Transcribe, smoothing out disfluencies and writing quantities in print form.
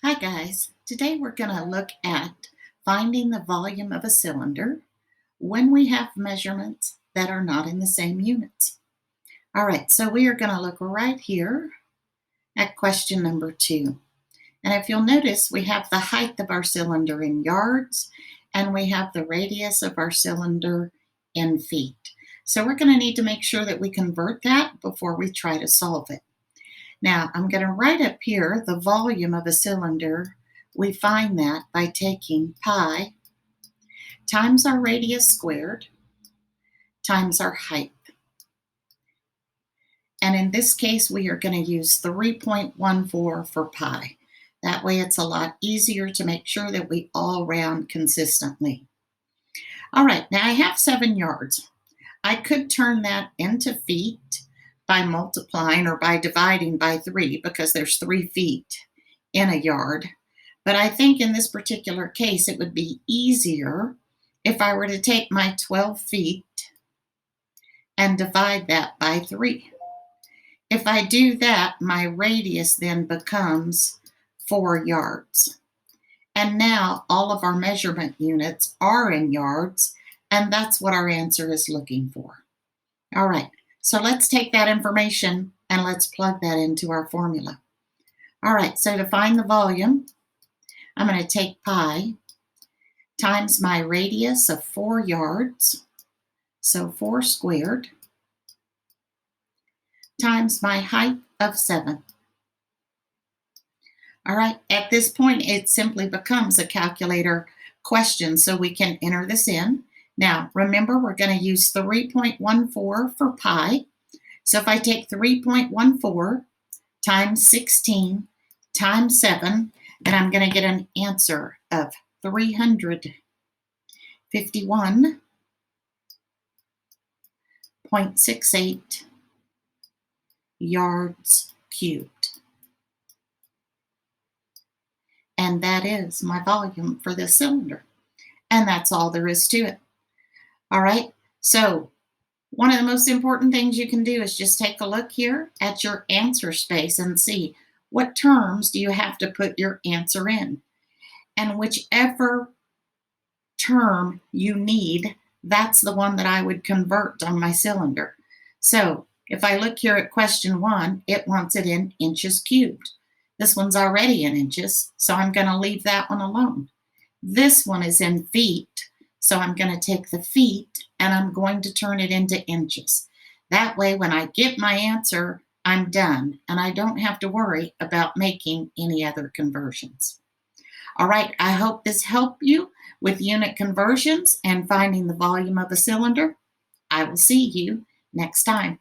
Hi guys, today we're going to look at finding the volume of a cylinder when we have measurements that are not in the same units. All right, so we are going to look right here at question number 2. And if you'll notice, we have the height of our cylinder in yards and we have the radius of our cylinder in feet. So we're going to need to make sure that we convert that before we try to solve it. Now, I'm going to write up here the volume of a cylinder. We find that by taking pi times our radius squared times our height. And in this case, we are going to use 3.14 for pi. That way it's a lot easier to make sure that we all round consistently. All right, now I have 7 yards. I could turn that into feet by multiplying or by dividing by 3 because there's 3 feet in a yard. But I think in this particular case, it would be easier if I were to take my 12 feet and divide that by 3. If I do that, my radius then becomes 4 yards. And now all of our measurement units are in yards, and that's what our answer is looking for. All right, so let's take that information and let's plug that into our formula. All right, so to find the volume, I'm going to take pi times my radius of 4 yards, so 4 squared, times my height of 7. All right, at this point, it simply becomes a calculator question, so we can enter this in. Now, remember, we're going to use 3.14 for pi. So if I take 3.14 times 16 times 7, then I'm going to get an answer of 351.68 yards cubed. And that is my volume for this cylinder. And that's all there is to it. All right, so one of the most important things you can do is just take a look here at your answer space and see what terms do you have to put your answer in. And whichever term you need, that's the one that I would convert on my cylinder. So if I look here at question 1, it wants it in inches cubed. This one's already in inches, so I'm going to leave that one alone. This one is in feet, so I'm going to take the feet and I'm going to turn it into inches. That way, when I get my answer, I'm done, and I don't have to worry about making any other conversions. All right, I hope this helped you with unit conversions and finding the volume of a cylinder. I will see you next time.